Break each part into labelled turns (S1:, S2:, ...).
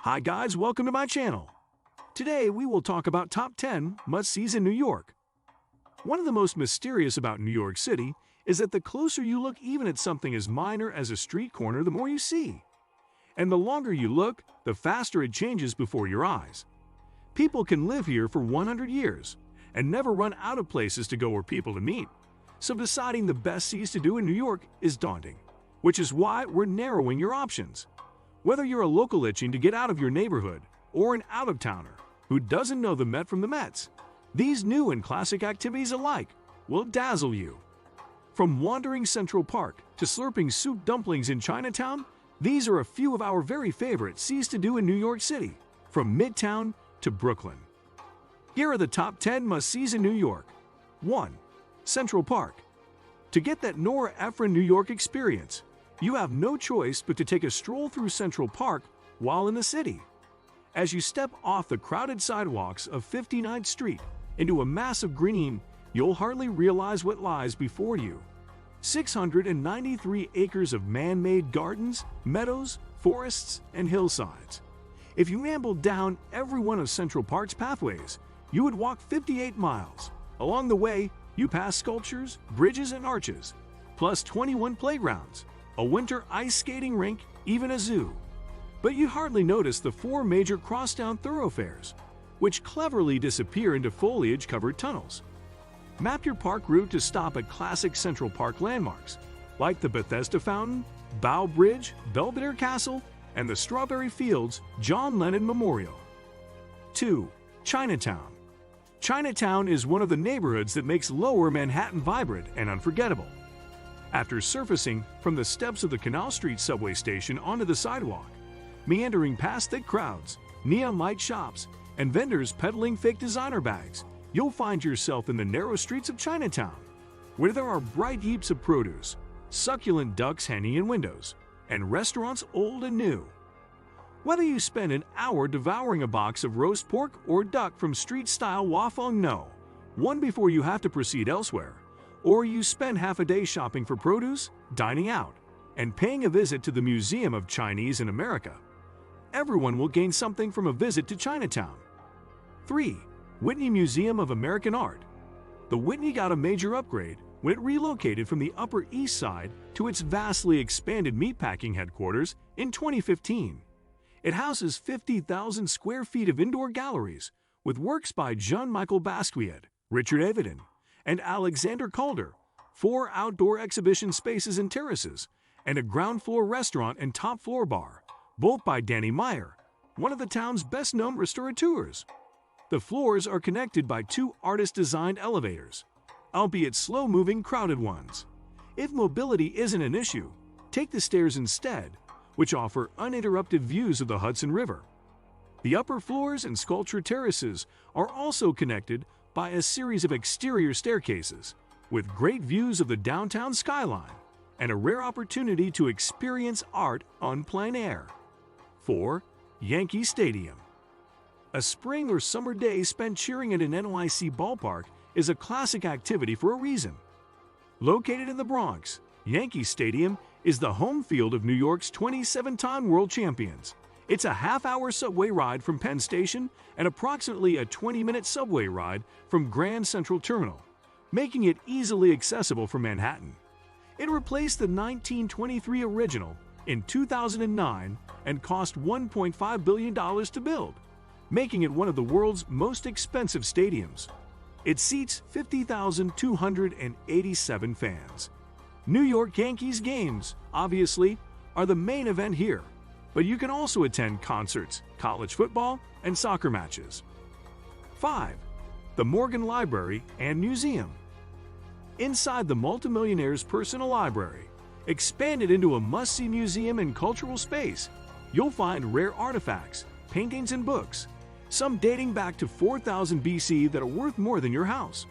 S1: Hi guys, welcome to my channel. Today we will talk about top 10 must-sees in New York. One of the most mysterious about New York City is that the closer you look even at something as minor as a street corner, the more you see. And the longer you look, the faster it changes before your eyes. People can live here for 100 years and never run out of places to go or people to meet. So deciding the best sees to do in New York is daunting, which is why we're narrowing your options. Whether you're a local itching to get out of your neighborhood or an out-of-towner who doesn't know the Met from the Mets, these new and classic activities alike will dazzle you. From wandering Central Park to slurping soup dumplings in Chinatown, these are a few of our very favorite sees to do in New York City, from Midtown to Brooklyn. Here are the top 10 must-sees in New York. 1. Central Park. To get that Nora Ephron New York experience, you have no choice but to take a stroll through Central Park while in the city. As you step off the crowded sidewalks of 59th Street into a massive green, you'll hardly realize what lies before you. 693 acres of man-made gardens, meadows, forests, and hillsides. If you ambled down every one of Central Park's pathways, you would walk 58 miles. Along the way, you pass sculptures, bridges, and arches, plus 21 playgrounds, a winter ice skating rink, even a zoo. But you hardly notice the 4 major crosstown thoroughfares, which cleverly disappear into foliage-covered tunnels. Map your park route to stop at classic Central Park landmarks, like the Bethesda Fountain, Bow Bridge, Belvedere Castle, and the Strawberry Fields John Lennon Memorial. 2. Chinatown. Chinatown is one of the neighborhoods that makes Lower Manhattan vibrant and unforgettable. After surfacing from the steps of the Canal Street subway station onto the sidewalk, meandering past thick crowds, neon light shops, and vendors peddling fake designer bags, you'll find yourself in the narrow streets of Chinatown, where there are bright heaps of produce, succulent ducks hanging in windows, and restaurants old and new. Whether you spend an hour devouring a box of roast pork or duck from street-style Wafeng No, one before you have to proceed elsewhere, or you spend half a day shopping for produce, dining out, and paying a visit to the Museum of Chinese in America, everyone will gain something from a visit to Chinatown. 3. Whitney Museum of American Art. The Whitney got a major upgrade when it relocated from the Upper East Side to its vastly expanded meatpacking headquarters in 2015. It houses 50,000 square feet of indoor galleries with works by Jean-Michel Basquiat, Richard Avedon, and Alexander Calder, 4 outdoor exhibition spaces and terraces, and a ground-floor restaurant and top-floor bar, both by Danny Meyer, one of the town's best-known restaurateurs. The floors are connected by 2 artist-designed elevators, albeit slow-moving crowded ones. If mobility isn't an issue, take the stairs instead, which offer uninterrupted views of the Hudson River. The upper floors and sculpture terraces are also connected by a series of exterior staircases, with great views of the downtown skyline and a rare opportunity to experience art on plein air. 4. Yankee Stadium. A spring or summer day spent cheering at an NYC ballpark is a classic activity for a reason. Located in the Bronx, Yankee Stadium is the home field of New York's 27-time world champions. It's a half-hour subway ride from Penn Station and approximately a 20-minute subway ride from Grand Central Terminal, making it easily accessible from Manhattan. It replaced the 1923 original in 2009 and cost $1.5 billion to build, making it one of the world's most expensive stadiums. It seats 50,287 fans. New York Yankees games, obviously, are the main event here, but you can also attend concerts, college football, and soccer matches. 5. The Morgan Library and Museum. Inside the multimillionaire's personal library, expanded into a must-see museum and cultural space, you'll find rare artifacts, paintings, and books, some dating back to 4000 BC that are worth more than your house.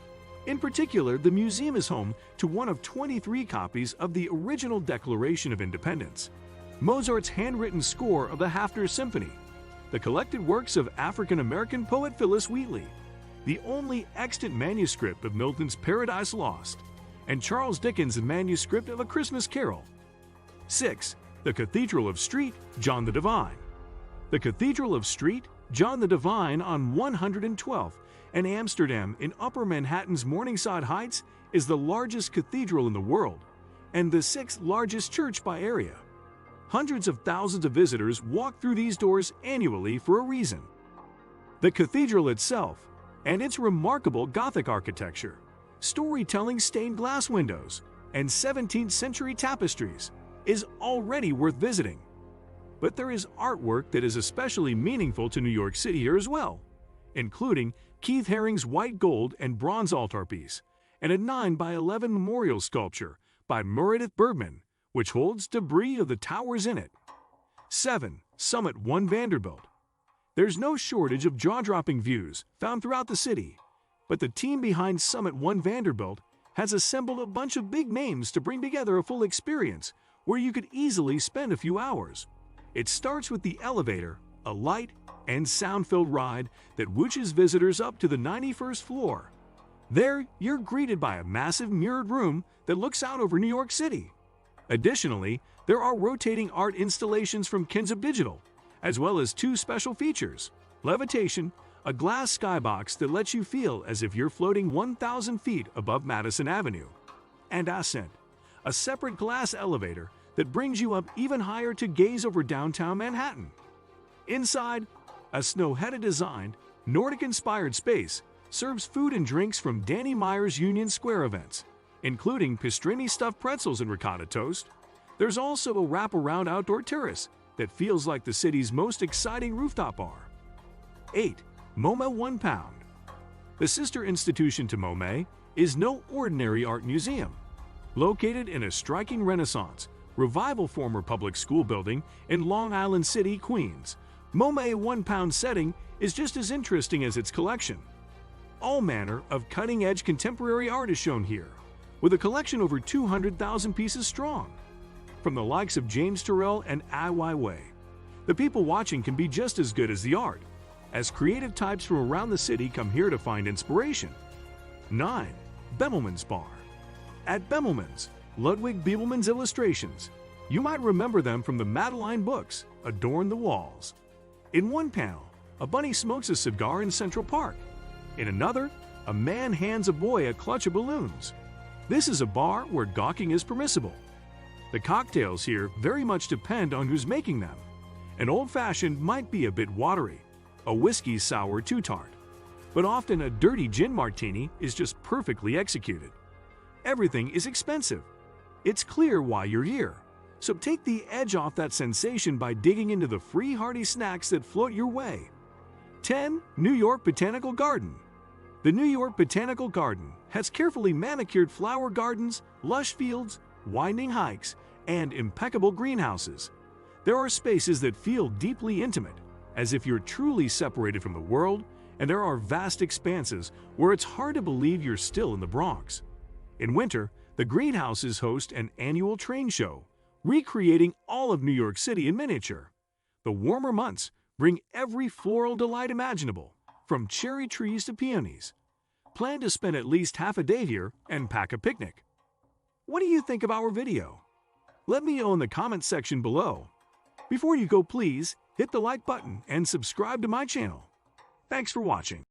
S1: In particular, the museum is home to one of 23 copies of the original Declaration of Independence, Mozart's handwritten score of the Hafner Symphony, the collected works of African-American poet Phillis Wheatley, the only extant manuscript of Milton's Paradise Lost, and Charles Dickens' manuscript of A Christmas Carol. 6. The Cathedral of St. John the Divine. The Cathedral of St. John the Divine on 112th and Amsterdam in Upper Manhattan's Morningside Heights is the largest cathedral in the world and the sixth largest church by area. Hundreds of thousands of visitors walk through these doors annually for a reason. The cathedral itself and its remarkable Gothic architecture, storytelling stained glass windows, and 17th century tapestries is already worth visiting. But there is artwork that is especially meaningful to New York City here as well, including Keith Haring's white gold and bronze altarpiece and a 9x11 memorial sculpture by Meredith Bergman, which holds debris of the towers in it. 7. Summit 1 Vanderbilt. There's no shortage of jaw-dropping views found throughout the city, but the team behind Summit 1 Vanderbilt has assembled a bunch of big names to bring together a full experience where you could easily spend a few hours. It starts with the elevator, a light and sound-filled ride that whooshes visitors up to the 91st floor. There, you're greeted by a massive mirrored room that looks out over New York City. Additionally, there are rotating art installations from Kinsup Digital, as well as two special features: levitation, a glass skybox that lets you feel as if you're floating 1,000 feet above Madison Avenue, and Ascent, a separate glass elevator that brings you up even higher to gaze over downtown Manhattan. Inside, a snow-headed-designed, Nordic-inspired space serves food and drinks from Danny Meyer's Union Square events, including pastrami stuffed pretzels and ricotta toast. There's also a wraparound outdoor terrace that feels like the city's most exciting rooftop bar. 8. MoMA 1 Pound. The sister institution to MoMA is no ordinary art museum. Located in a striking Renaissance, Revival former public school building in Long Island City, Queens, MoMA 1 Pound setting is just as interesting as its collection. All manner of cutting-edge contemporary art is shown here, with a collection over 200,000 pieces strong. From the likes of James Turrell and Ai Weiwei, the people watching can be just as good as the art, as creative types from around the city come here to find inspiration. 9. Bemelmans Bar. At Bemelmans, Ludwig Bemelmans illustrations, you might remember them from the Madeline books, adorn the walls. In one panel, a bunny smokes a cigar in Central Park. In another, a man hands a boy a clutch of balloons. This is a bar where gawking is permissible. The cocktails here very much depend on who's making them. An old-fashioned might be a bit watery, a whiskey sour too tart, but often a dirty gin martini is just perfectly executed. Everything is expensive. It's clear why you're here, so take the edge off that sensation by digging into the free hearty snacks that float your way. 10. New York Botanical Garden. The New York Botanical Garden has carefully manicured flower gardens, lush fields, winding hikes, and impeccable greenhouses. There are spaces that feel deeply intimate, as if you're truly separated from the world, and there are vast expanses where it's hard to believe you're still in the Bronx. In winter, the greenhouses host an annual train show, recreating all of New York City in miniature. The warmer months bring every floral delight imaginable, from cherry trees to peonies. Plan to spend at least half a day here and pack a picnic. What do you think of our video? Let me know in the comments section below. Before you go, please hit the like button and subscribe to my channel. Thanks for watching.